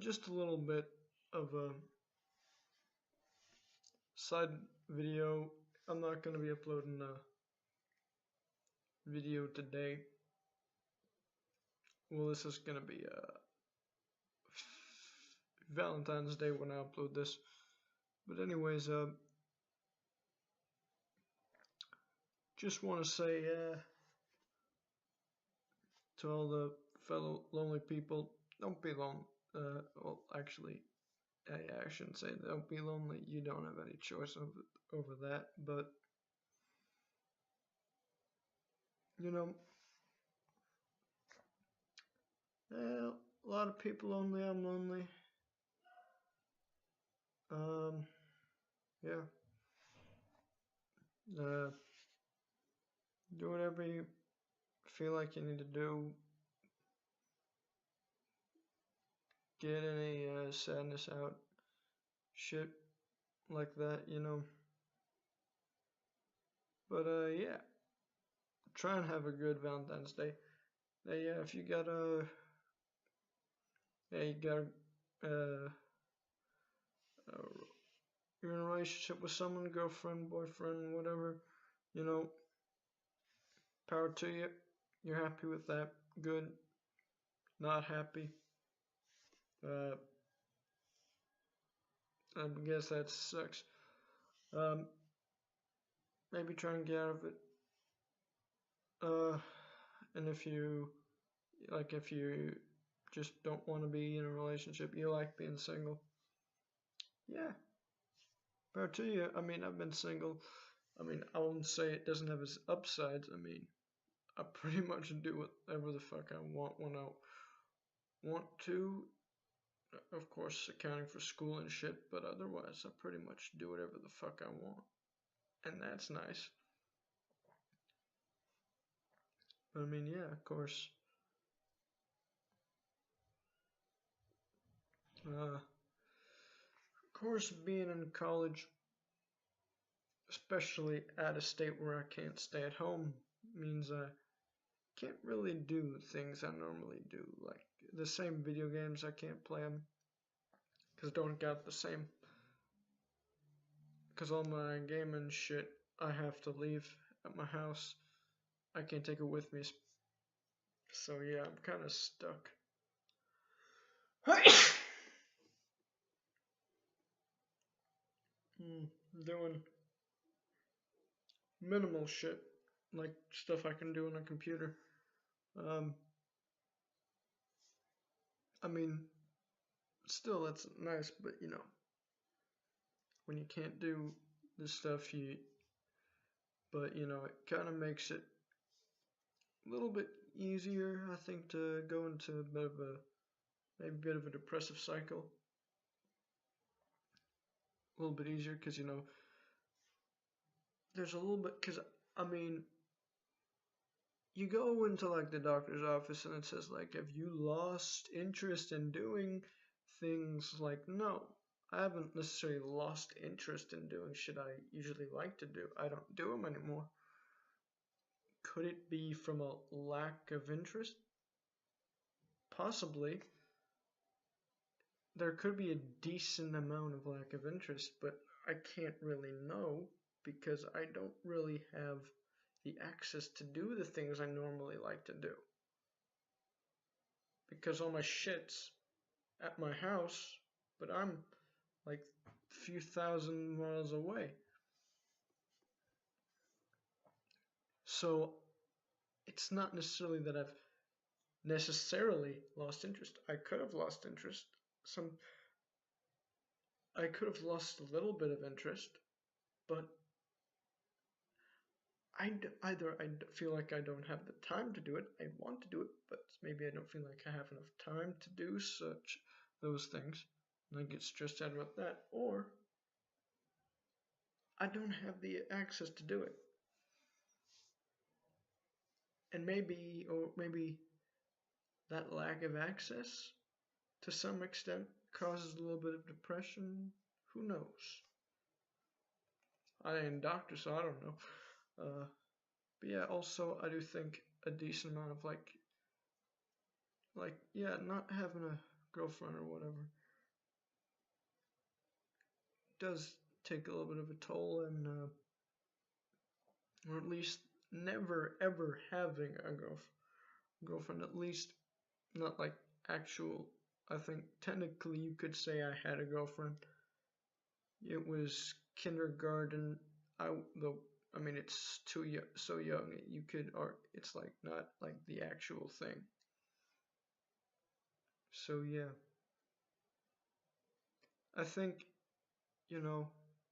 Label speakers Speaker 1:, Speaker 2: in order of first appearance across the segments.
Speaker 1: Just a little bit of a side video. I'm not going to be uploading a video today. Well, this is going to be Valentine's Day when I upload this. But anyways, just want to say to all the fellow lonely people, don't be lonely. Well, actually, I shouldn't say don't be lonely. You don't have any choice over that. But you know, a lot of people lonely. I'm lonely. Um, yeah. Uh, do whatever you feel like you need to do. Get any sadness out. Shit like that, you know. But yeah. Try and have a good Valentine's Day. Yeah, if you got a, yeah, you got you're in a relationship with someone, girlfriend, boyfriend, whatever, you know, power to you. You're happy with that. Good. Not happy. Uh, I guess that sucks. Um, maybe try and get out of it. Uh, and if you just don't want to be in a relationship, you like being single. Yeah, power to you. I mean, I've been single. I mean, I won't say it doesn't have its upsides. I mean, I pretty much do whatever the fuck I want when I want to. Of course, accounting for school and shit, but otherwise, I pretty much do whatever the fuck I want. And that's nice. But I mean, yeah, of course. Of course, being in college, especially at a state where I can't stay at home, means I can't really do things I normally do. Like the same video games, I can't play them because I don't got the same. Because all my gaming shit, I have to leave at my house. I can't take it with me. So yeah, I'm kind of stuck. Doing minimal shit, like stuff I can do on a computer. Um, I mean, still that's nice, but you know, when you can't do the stuff but you know, it kind of makes it a little bit easier, I think, to go into maybe a bit of a depressive cycle. A little bit easier because you know, there's a little bit because I mean, you go into like the doctor's office and it says like, have you lost interest in doing things? Like, no, I haven't necessarily lost interest in doing shit I usually like to do. I don't do them anymore. Could it be from a lack of interest? Possibly. There could be a decent amount of lack of interest, but I can't really know because I don't really have the access to do the things I normally like to do. Because all my shit's at my house, but I'm like a few thousand miles away. So it's not necessarily that I've necessarily lost interest. I could have lost interest. I could have lost a little bit of interest, but either I feel like I don't have the time to do it. I want to do it, but maybe I don't feel like I have enough time to do those things, and I get stressed out about that, or I don't have the access to do it. And maybe that lack of access to some extent causes a little bit of depression. Who knows? I ain't a doctor, so I don't know. But yeah, also I do think a decent amount of like yeah, not having a girlfriend or whatever does take a little bit of a toll, and or at least never ever having a girlfriend, at least not like actual. I think technically you could say I had a girlfriend. It was kindergarten. I though I mean it's too young, so young. You could, or it's like not like the actual thing. So yeah, I think you know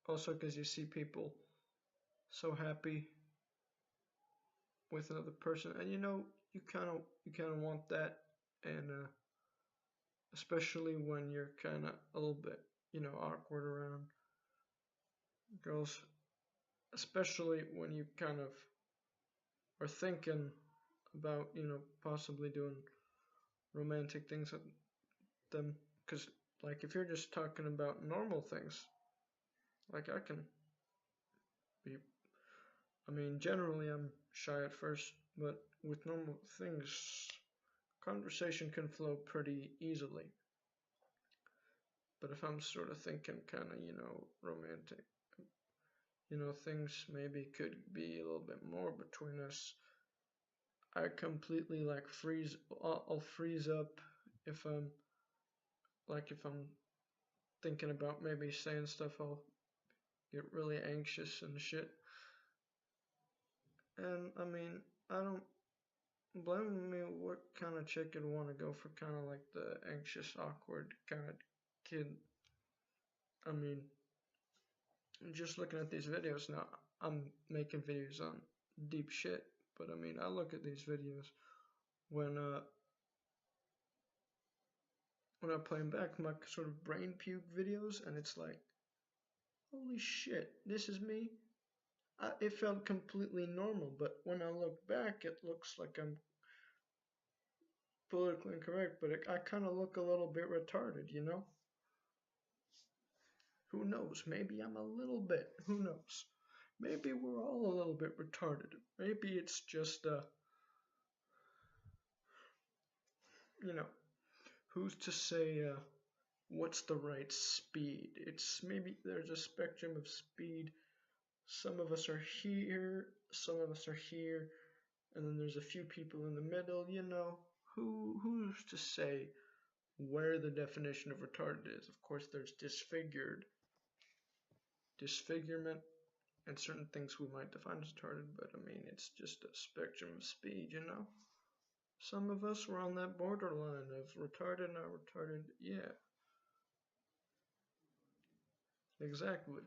Speaker 1: also because you see people so happy with another person, and you kind of want that, and especially when you're kind of a little bit awkward around girls, especially when you kind of are thinking about possibly doing romantic things with them, because like if you're just talking about normal things, like I can be, I mean generally I'm shy at first, but with normal things conversation can flow pretty easily. But if I'm sort of thinking kind of romantic, things maybe could be a little bit more between us, I completely like freeze. I'll freeze up if I'm thinking about maybe saying stuff. I'll get really anxious and shit. And I mean, I don't blame me. What kind of chick would want to go for kind of like the anxious, awkward kind of kid? I mean, just looking at these videos now, I'm making videos on deep shit. But I mean, I look at these videos when I'm playing back my sort of brain puke videos, and it's like, holy shit, this is me. It felt completely normal, but when I look back, it looks like I'm politically incorrect, but I kind of look a little bit retarded, you know? Who knows? Maybe I'm a little bit. Who knows? Maybe we're all a little bit retarded. Maybe it's just, you know, who's to say, what's the right speed? It's maybe there's a spectrum of speed. Some of us are here, some of us are here, and then there's a few people in the middle, who's to say where the definition of retarded is? Of course there's disfigurement, and certain things we might define as retarded, but I mean it's just a spectrum of speed. Some of us were on that borderline of retarded, not retarded. Yeah, exactly.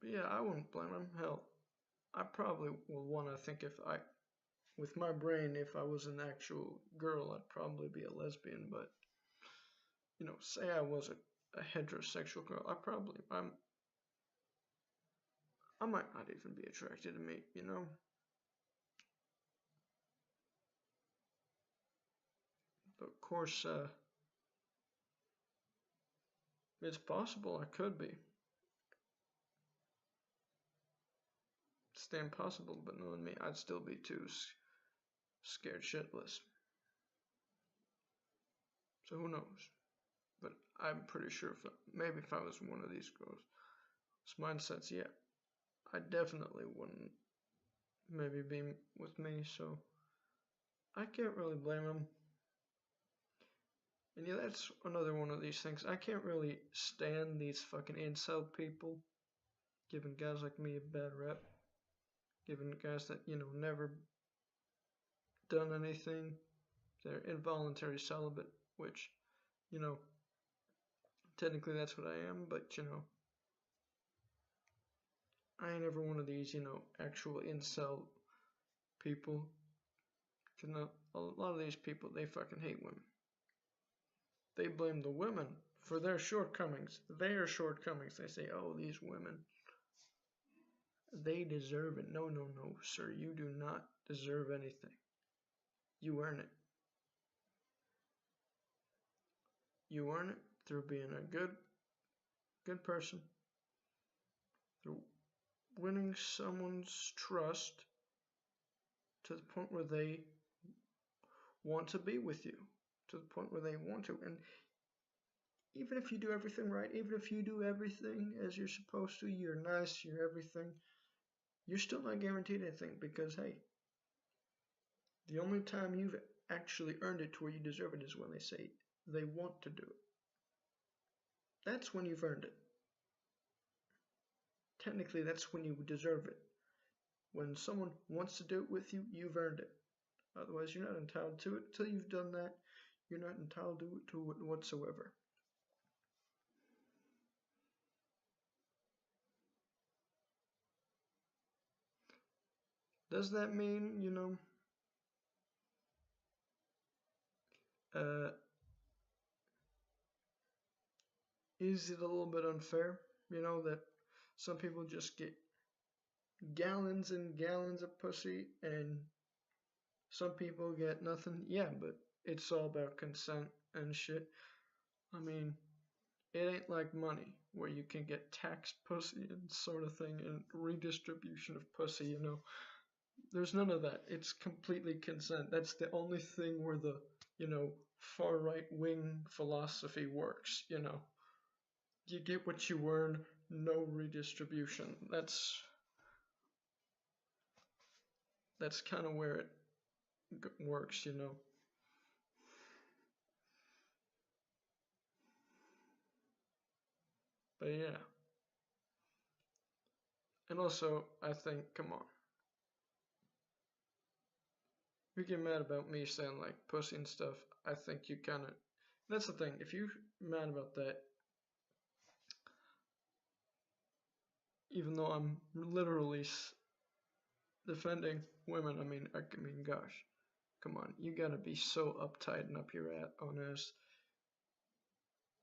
Speaker 1: But yeah, I wouldn't blame him. Hell, I probably would want to think with my brain, if I was an actual girl, I'd probably be a lesbian. But say I was a heterosexual girl, I might not even be attracted to me. But of course, it's possible I could be. It's damn possible, but knowing me, I'd still be too scared shitless. So who knows? But I'm pretty sure maybe if I was one of these girls, mindsets, yeah, I definitely wouldn't maybe be with me. So I can't really blame him. And yeah, that's another one of these things. I can't really stand these fucking incel people giving guys like me a bad rep. Giving guys that, never done anything. They're involuntary celibate, which, you know, technically that's what I am, but, I ain't ever one of these, actual incel people. Cause a lot of these people, they fucking hate women. They blame the women for their shortcomings. Their shortcomings. They say, oh, these women, they deserve it. No, no, no, sir. You do not deserve anything. You earn it. You earn it through being a good person, through winning someone's trust to the point where they want to be with you, to the point where they want to. And even if you do everything right, even if you do everything as you're supposed to, you're nice, you're everything, you're still not guaranteed anything because, hey, the only time you've actually earned it to where you deserve it is when they say they want to do it. That's when you've earned it. Technically, that's when you deserve it. When someone wants to do it with you, you've earned it. Otherwise, you're not entitled to it. Until you've done that, you're not entitled to it whatsoever. Does that mean, uh, is it a little bit unfair? That some people just get gallons and gallons of pussy and some people get nothing? Yeah, but it's all about consent and shit. I mean, it ain't like money where you can get taxed pussy and sort of thing and redistribution of pussy. There's none of that. It's completely consent. That's the only thing where the, far right wing philosophy works. You get what you earn, no redistribution. That's kind of where it works. But yeah. And also, I think, come on. You get mad about me saying like pussy and stuff. I think you kind of. That's the thing. If you're mad about that, even though I'm literally defending women, I mean, gosh, come on, you gotta be so uptight and up your own ass.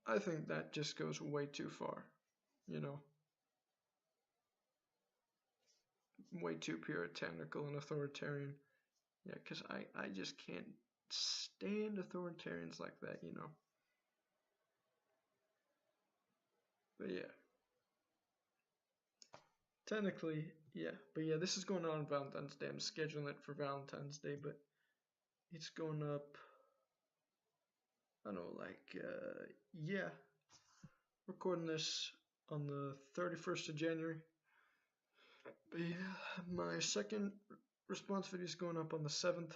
Speaker 1: I think that just goes way too far, you know, way too puritanical and authoritarian. Yeah, because I just can't stand authoritarians like that. But yeah, technically, yeah. But yeah, this is going on Valentine's Day. I'm scheduling it for Valentine's Day, but it's going up, I don't know, yeah, recording this on the 31st of January. But yeah, my second response video is going up on the 7th.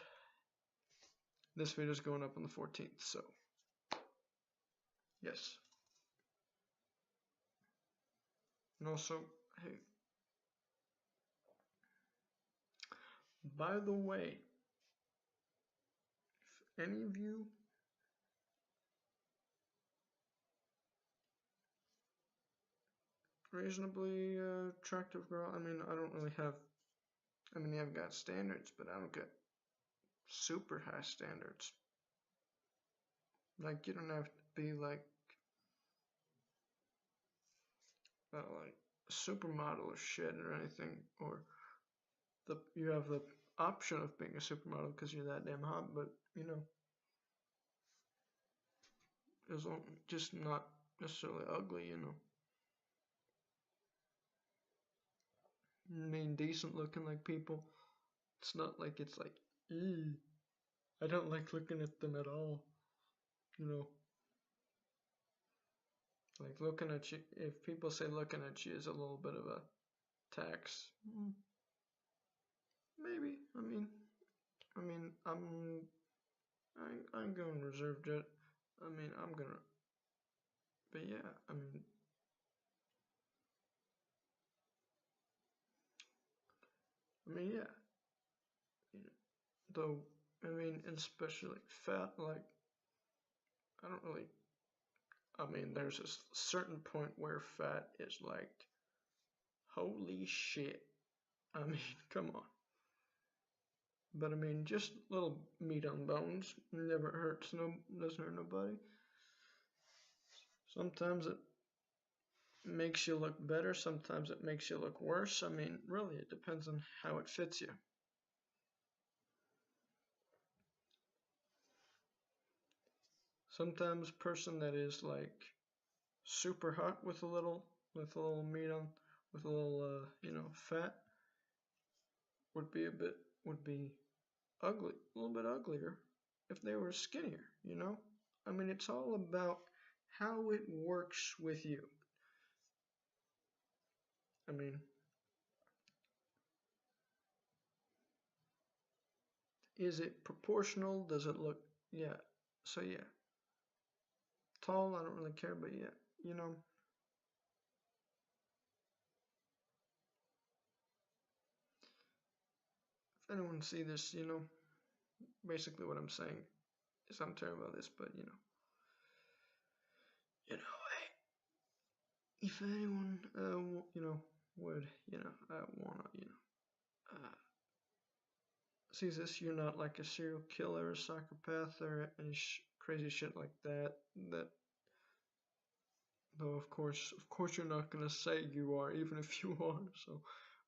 Speaker 1: This video is going up on the 14th, so yes. And also, hey, by the way, if any of you reasonably attractive girl, I don't really have, I've got standards, but I don't get super high standards. Like, you don't have to be like a supermodel or shit or anything, or you have the option of being a supermodel because you're that damn hot, but as long just not necessarily ugly. Decent looking like people. It's not like it's like, ew, I don't like looking at them at all. You know, like looking at you. If people say looking at you is a little bit of a tax, maybe. I'm going reserved it. I'm gonna. But yeah, yeah. Though, especially fat. Like, I don't really. There's a certain point where fat is like, holy shit. Come on. But just little meat on bones never hurts. No, doesn't hurt nobody. Sometimes it makes you look better. Sometimes it makes you look worse. Really, it depends on how it fits you. Sometimes person that is like super hot with a little meat on, with a little, fat would be a bit, would be ugly, a little bit uglier if they were skinnier, you know? I mean, it's all about how it works with you. I mean, is it proportional? Does it look, yeah. So, yeah. Tall, I don't really care, but yeah, you know. If anyone see this, basically what I'm saying is I'm terrible at this, but if anyone, would, wanna, sees this, you're not like a serial killer, a psychopath, or any crazy shit like that. That, though, of course, you're not gonna say you are, even if you are. So,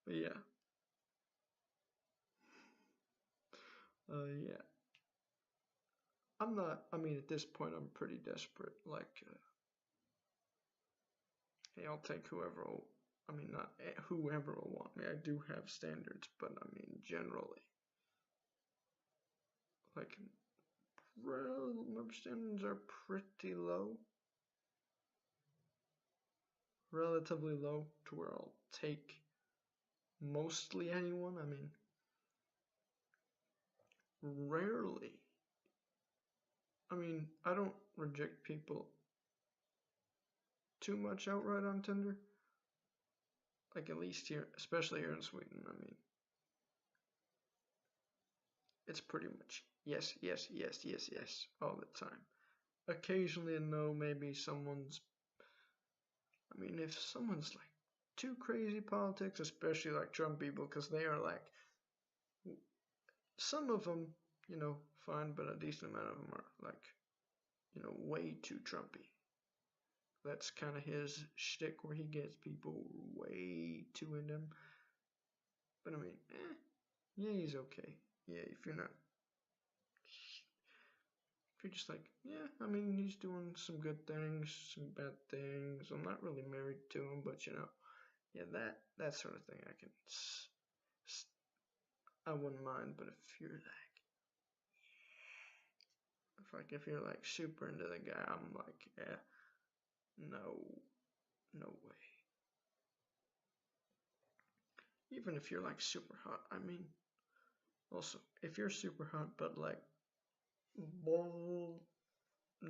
Speaker 1: but yeah, yeah. I'm not. I mean, at this point, I'm pretty desperate. Like, hey, I'll take whoever will. I mean, not whoever will want me. I do have standards, but I mean, generally, like, my standards are pretty low, relatively low, to where I'll take mostly anyone. I mean, rarely. I mean, I don't reject people too much outright on Tinder. Like, at least here, especially here in Sweden. I mean, it's pretty much yes, yes, yes, yes, yes, all the time. Occasionally a no, maybe someone's. I mean, if someone's like too crazy politics, especially like Trump people, because they are like, some of them, fine, but a decent amount of them are like, way too Trumpy. That's kind of his shtick, where he gets people way too into him. But I mean, yeah, he's okay. Yeah, if you're just like, yeah, I mean, he's doing some good things, some bad things. I'm not really married to him, but yeah, that sort of thing I wouldn't mind. But if you're like super into the guy, I'm like, yeah, no, no way. Even if you're like super hot, I mean, also, if you're super hot but like bald,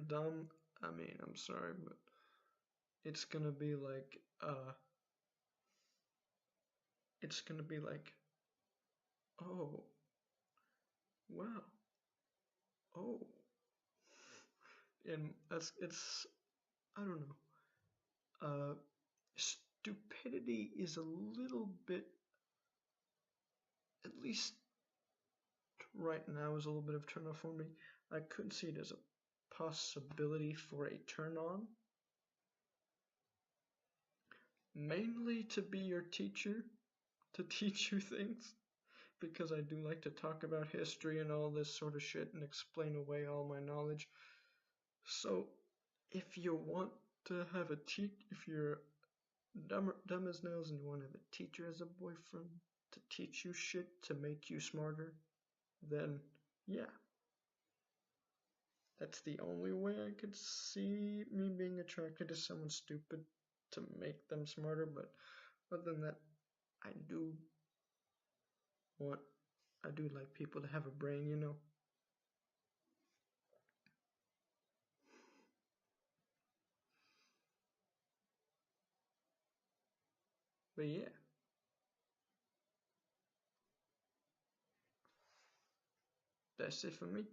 Speaker 1: dumb, I mean, I'm sorry, but it's gonna be like, it's gonna be like, oh, wow, oh, and I don't know. Stupidity is a little bit, at least right now, is a little bit of turn off for me. I could see it as a possibility for a turn on, mainly to be your teacher, to teach you things, because I do like to talk about history and all this sort of shit and explain away all my knowledge. So, if you want to have if you're dumb as nails and you want to have a teacher as a boyfriend to teach you shit to make you smarter, then yeah, that's the only way I could see me being attracted to someone stupid, to make them smarter. But other than that, I do want, I do like people to have a brain. But yeah, that's it for me.